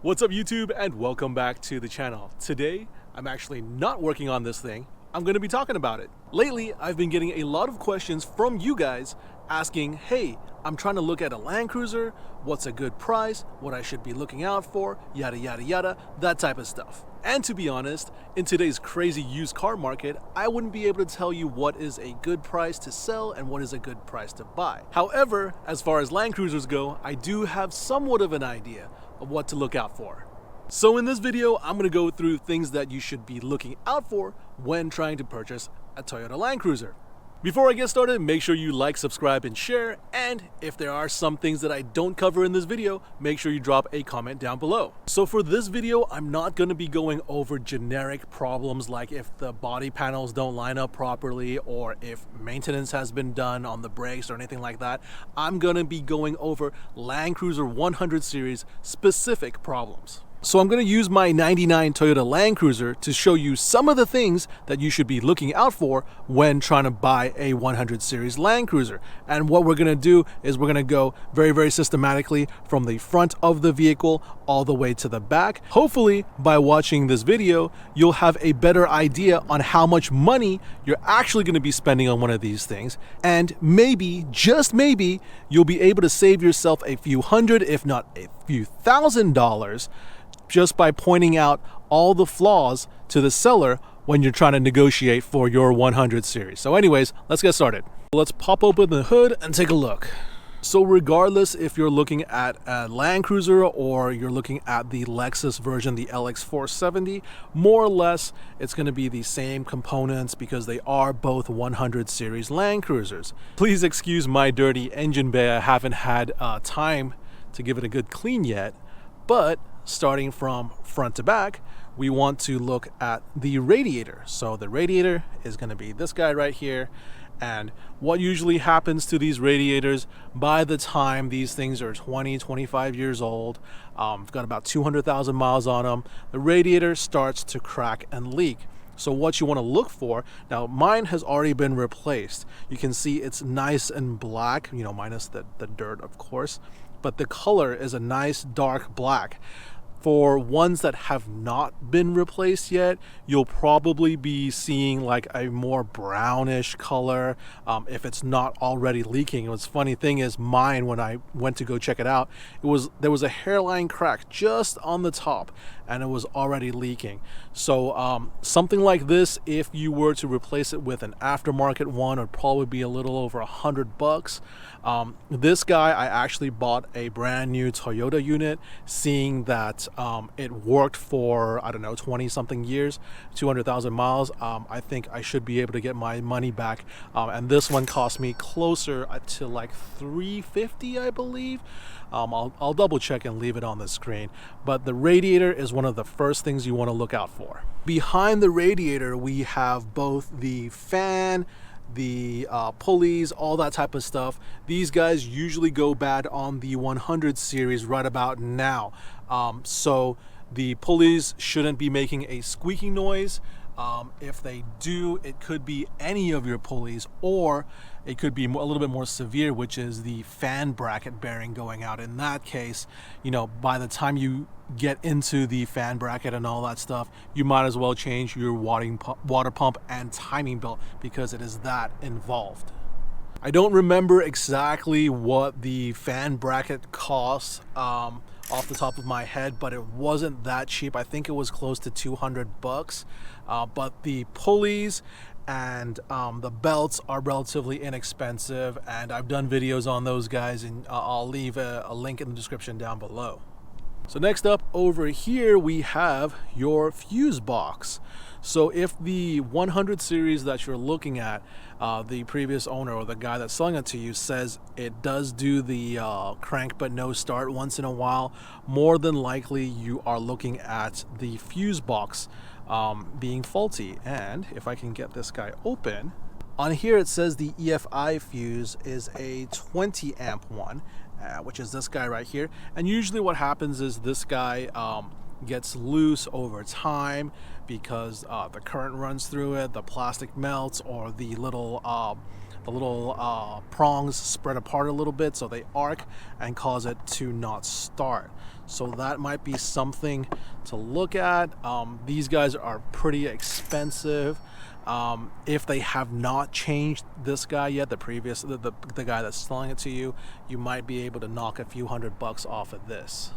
What's up YouTube, and welcome back to the channel. Today, I'm actually not working on this thing. I'm going to be talking about it. Lately, I've been getting a lot of questions from you guys asking, hey, I'm trying to look at a Land Cruiser, what's a good price, what I should be looking out for, yada yada yada, that type of stuff. And to be honest, in today's crazy used car market, I wouldn't be able to tell you what is a good price to sell and what is a good price to buy. However, as far as Land Cruisers go, I do have somewhat of an idea of what to look out for. So in this video, I'm going to go through things that you should be looking out for when trying to purchase a Toyota Land Cruiser. Before I get started, make sure you like, subscribe, and share, and if there are some things that I don't cover in this video, make sure you drop a comment down below. So for this video, I'm not going to be going over generic problems like if the body panels don't line up properly or if maintenance has been done on the brakes or anything like that. I'm going to be going over Land Cruiser 100 series specific problems. So I'm going to use my 99 Toyota Land Cruiser to show you some of the things that you should be looking out for when trying to buy a 100 series Land Cruiser. And what we're going to do is we're going to go very systematically from the front of the vehicle all the way to the back. Hopefully, by watching this video, you'll have a better idea on how much money you're actually going to be spending on one of these things. And maybe, just maybe, you'll be able to save yourself a few hundred, if not a few $1,000s, just by pointing out all the flaws to the seller when you're trying to negotiate for your 100 series. So anyways, let's get started. Let's pop open the hood and take a look. So regardless if you're looking at a Land Cruiser or you're looking at the Lexus version, the LX470, more or less it's going to be the same components because they are both 100 series Land Cruisers. Please excuse my dirty engine bay. I haven't had time to give it a good clean yet, but starting from front to back, we want to look at the radiator. So the radiator is going to be this guy right here. And what usually happens to these radiators by the time these things are 25 years old, I've got about 200,000 miles on them, the radiator starts to crack and leak. So what you want to look for, now mine has already been replaced. You can see it's nice and black, minus the dirt, of course, but the color is a nice dark black. For ones that have not been replaced yet, you'll probably be seeing like a more brownish color if it's not already leaking. What's funny thing is mine, when I went to go check it out, there was a hairline crack just on the top and it was already leaking. So something like this, if you were to replace it with an aftermarket one, would probably be a little over $100. This guy, I actually bought a brand new Toyota unit, seeing that it worked for, I don't know, 20 something years, 200,000 miles. I think I should be able to get my money back. And this one cost me closer to like $350, I believe. I'll double check and leave it on the screen. But the radiator is one of the first things you want to look out for. Behind the radiator, we have both the fan, the pulleys, all that type of stuff. These guys usually go bad on the 100 series right about now. So the pulleys shouldn't be making a squeaking noise. If they do, it could be any of your pulleys, or it could be a little bit more severe, which is the fan bracket bearing going out. In that case, by the time you get into the fan bracket and all that stuff, you might as well change your water pump and timing belt because it is that involved. I don't remember exactly what the fan bracket costs off the top of my head, but it wasn't that cheap. I think it was close to $200. But the pulleys and the belts are relatively inexpensive, and I've done videos on those guys, and I'll leave a link in the description down below. So next up over here, we have your fuse box. So if the 100 series that you're looking at, the previous owner or the guy that's selling it to you says it does do the crank but no start once in a while, more than likely you are looking at the fuse box being faulty. And if I can get this guy open, on here it says the EFI fuse is a 20 amp one, which is this guy right here. And usually what happens is this guy gets loose over time because the current runs through it, the plastic melts, or the little prongs spread apart a little bit, so they arc and cause it to not start. so that might be something to look at. These guys are pretty expensive. If they have not changed this guy yet, the guy that's selling it to you, you might be able to knock a few $100 off of this.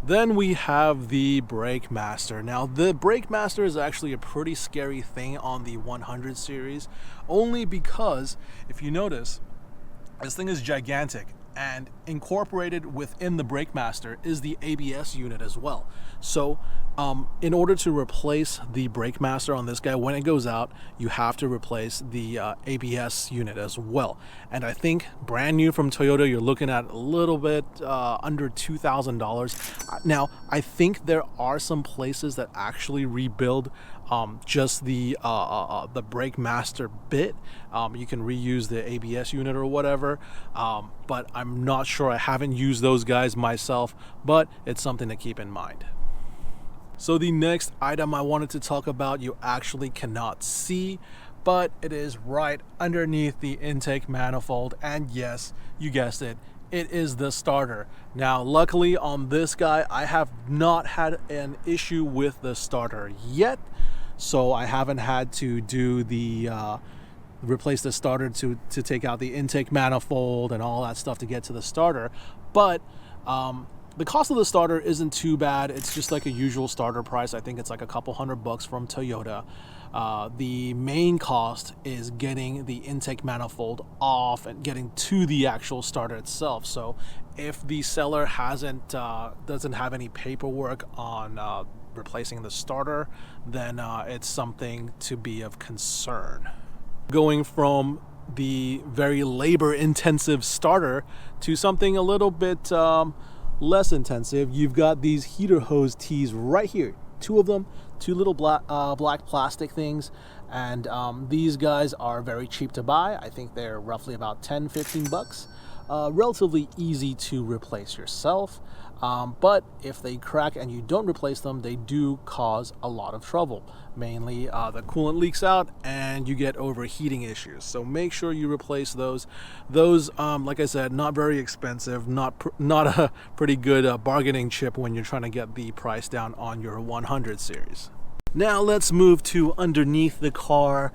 Then we have the Brake Master. Now, the Brake Master is actually a pretty scary thing on the 100 series, only because if you notice, this thing is gigantic, and incorporated within the Brake Master is the ABS unit as well. So in order to replace the Brake Master on this guy, when it goes out, you have to replace the ABS unit as well. And I think brand new from Toyota, you're looking at a little bit under $2,000. Now, I think there are some places that actually rebuild just the Brake Master bit. You can reuse the ABS unit or whatever, but I'm not sure. I haven't used those guys myself, but it's something to keep in mind. So the next item I wanted to talk about, you actually cannot see, but it is right underneath the intake manifold, and yes, you guessed it, it is the starter. Now, luckily on this guy, I have not had an issue with the starter yet, so I haven't had to do the replace the starter to take out the intake manifold and all that stuff to get to the starter. But the cost of the starter isn't too bad. It's just like a usual starter price. I think it's like a couple $100 from Toyota. The main cost is getting the intake manifold off and getting to the actual starter itself. So if the seller doesn't have any paperwork on replacing the starter, then it's something to be of concern. Going from the very labor-intensive starter to something a little bit less intensive, you've got these heater hose tees right here. Two of them, two little black plastic things, and these guys are very cheap to buy. I think they're roughly about $10-15. Relatively easy to replace yourself, but if they crack and you don't replace them, they do cause a lot of trouble. Mainly the coolant leaks out and you get overheating issues, so make sure you replace those. Like I said, not very expensive, not a pretty good bargaining chip when you're trying to get the price down on your 100 series. Now let's move to underneath the car.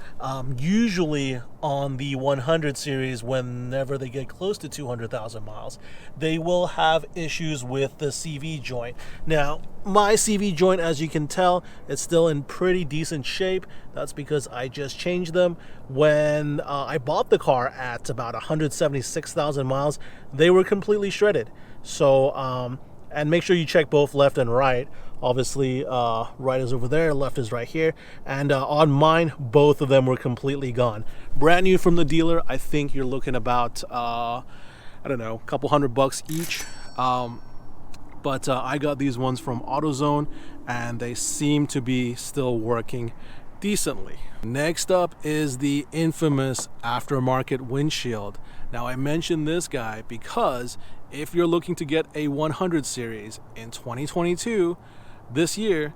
Usually on the 100 series, whenever they get close to 200,000 miles, they will have issues with the CV joint. Now, my CV joint, as you can tell, it's still in pretty decent shape. That's because I just changed them. When I bought the car at about 176,000 miles, they were completely shredded. So, and make sure you check both left and right. Obviously, right is over there, left is right here. And on mine, both of them were completely gone. Brand new from the dealer, I think you're looking about, I don't know, a couple $100 each. But I got these ones from AutoZone, and they seem to be still working decently. Next up is the infamous Aftermarket Windshield. Now, I mentioned this guy because if you're looking to get a 100 series in 2022, this year,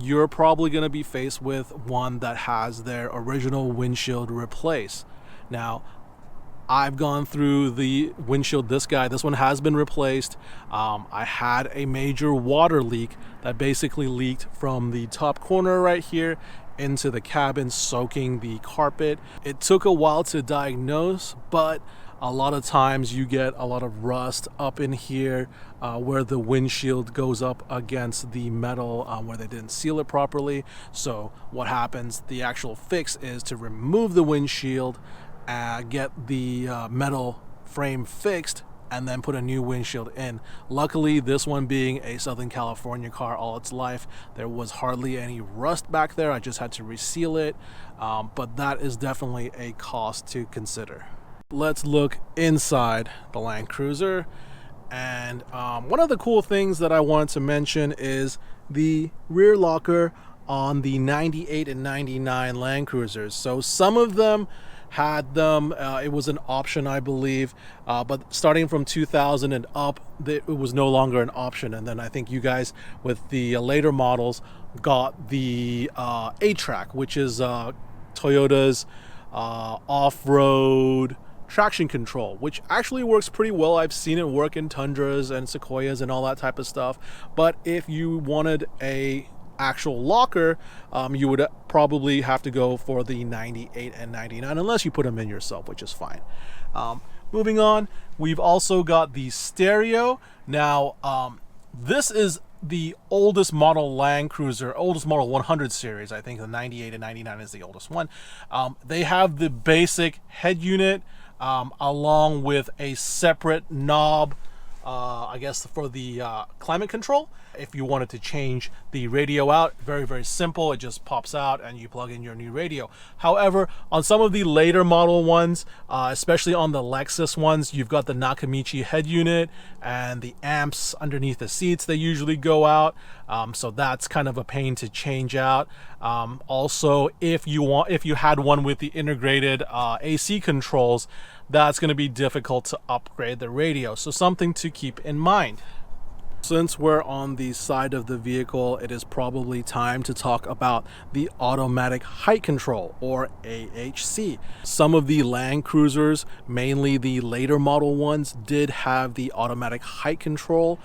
you're probably going to be faced with one that has their original windshield replaced. Now, I've gone through the windshield, this one has been replaced. I had a major water leak that basically leaked from the top corner right here into the cabin, soaking the carpet. It took a while to diagnose, but a lot of times you get a lot of rust up in here where the windshield goes up against the metal where they didn't seal it properly. So what happens, the actual fix is to remove the windshield, get the metal frame fixed, and then put a new windshield in. Luckily, this one being a Southern California car all its life, there was hardly any rust back there. I just had to reseal it, but that is definitely a cost to consider. Let's look inside the Land Cruiser, and one of the cool things that I wanted to mention is the rear locker on the 98 and 99 Land Cruisers. So some of them had them, it was an option, I believe, but starting from 2000 and up, it was no longer an option. And then I think you guys with the later models got the A-Track, which is Toyota's off-road traction control, which actually works pretty well. I've seen it work in Tundras and Sequoias and all that type of stuff. But if you wanted a actual locker, you would probably have to go for the 98 and 99, unless you put them in yourself, which is fine. Moving on, we've also got the stereo. Now, this is the oldest model Land Cruiser, oldest model 100 series. I think the 98 and 99 is the oldest one. They have the basic head unit along with a separate knob, I guess, for the climate control. If you wanted to change the radio out, very, very simple. It just pops out and you plug in your new radio. However, on some of the later model ones, especially on the Lexus ones, you've got the Nakamichi head unit and the amps underneath the seats. They usually go out. So that's kind of a pain to change out. Also, if you had one with the integrated AC controls, that's going to be difficult to upgrade the radio. So something to keep in mind. Since we're on the side of the vehicle, it is probably time to talk about the automatic height control, or AHC. Some of the Land Cruisers, mainly the later model ones, did have the automatic height control.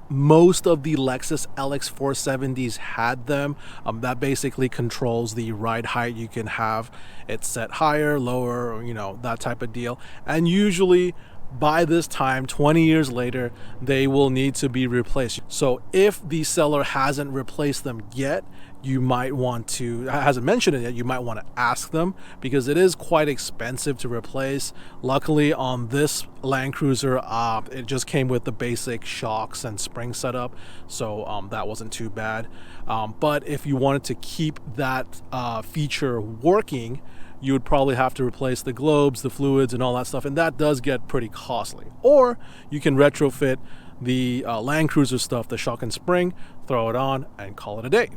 Most of the Lexus LX470s had them. That basically controls the ride height. You can have it set higher, lower, you know, that type of deal. And usually by this time, 20 years later, they will need to be replaced. So if the seller hasn't replaced them yet, you might want to, hasn't mentioned it yet, you might want to ask them, because it is quite expensive to replace. Luckily on this Land Cruiser, it just came with the basic shocks and spring setup, so that wasn't too bad. But if you wanted to keep that feature working, you would probably have to replace the globes, the fluids, and all that stuff, and that does get pretty costly. Or you can retrofit the Land Cruiser stuff, the shock and spring, throw it on, and call it a day.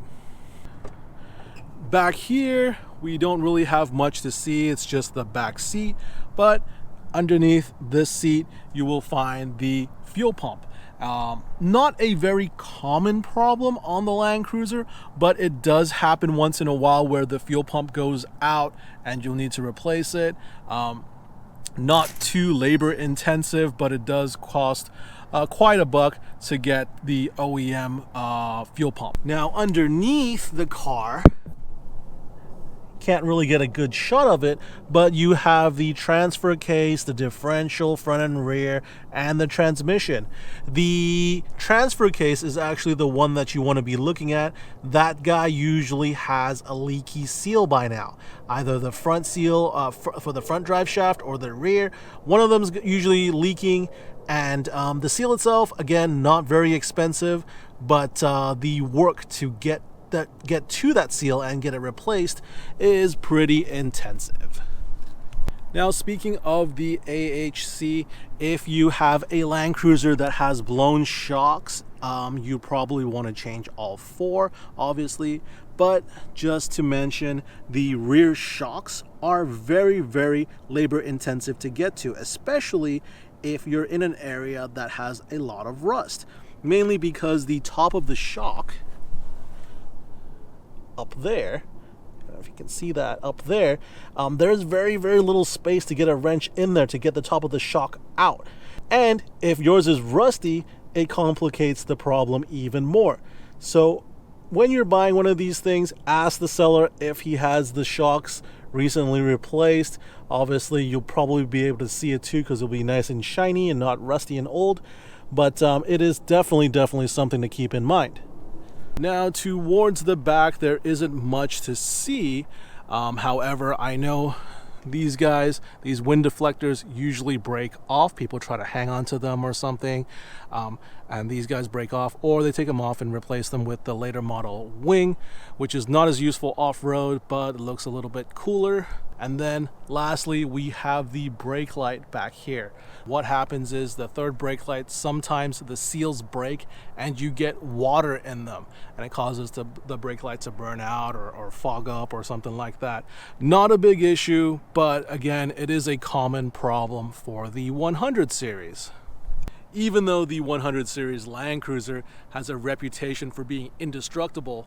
Back here, we don't really have much to see. It's just the back seat, but underneath this seat, you will find the fuel pump. Not a very common problem on the Land Cruiser, but it does happen once in a while where the fuel pump goes out and you'll need to replace it. Not too labor intensive, but it does cost quite a buck to get the OEM fuel pump. Now underneath the car, can't really get a good shot of it, but you have the transfer case, the differential front and rear, and the transmission. The transfer case is actually the one that you want to be looking at. That guy usually has a leaky seal by now, either the front seal for the front drive shaft or the rear. One of them is usually leaking, and the seal itself, again, not very expensive, but the work to get to that seal and get it replaced is pretty intensive. Now, speaking of the AHC, if you have a Land Cruiser that has blown shocks, you probably want to change all four, obviously. But just to mention, the rear shocks are very, very labor intensive to get to, especially if you're in an area that has a lot of rust, mainly because the top of the shock up there, I don't know if you can see that up there, there's very, very little space to get a wrench in there to get the top of the shock out. And if yours is rusty, it complicates the problem even more. So when you're buying one of these things, ask the seller if he has the shocks recently replaced. Obviously you'll probably be able to see it too, because it'll be nice and shiny and not rusty and old, but it is definitely something to keep in mind. Now, towards the back, there isn't much to see. However, I know these guys, these wind deflectors, usually break off. People try to hang on to them or something, and these guys break off, or they take them off and replace them with the later model wing, which is not as useful off-road, but it looks a little bit cooler. And then lastly, we have the brake light back here. What happens is the third brake light, sometimes the seals break and you get water in them, and it causes the brake light to burn out or fog up or something like that. Not a big issue, but again, it is a common problem for the 100 series. Even though the 100 series Land Cruiser has a reputation for being indestructible,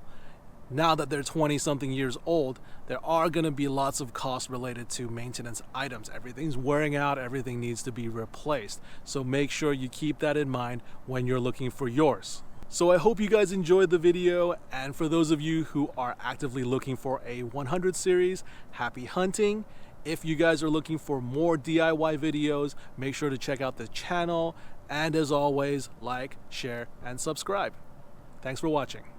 now that they're 20 something years old, there are going to be lots of costs related to maintenance items. Everything's wearing out, everything needs to be replaced. So make sure you keep that in mind when you're looking for yours. So I hope you guys enjoyed the video, and for those of you who are actively looking for a 100 series, happy hunting. If you guys are looking for more DIY videos, make sure to check out the channel, and as always, like, share, and subscribe. Thanks for watching.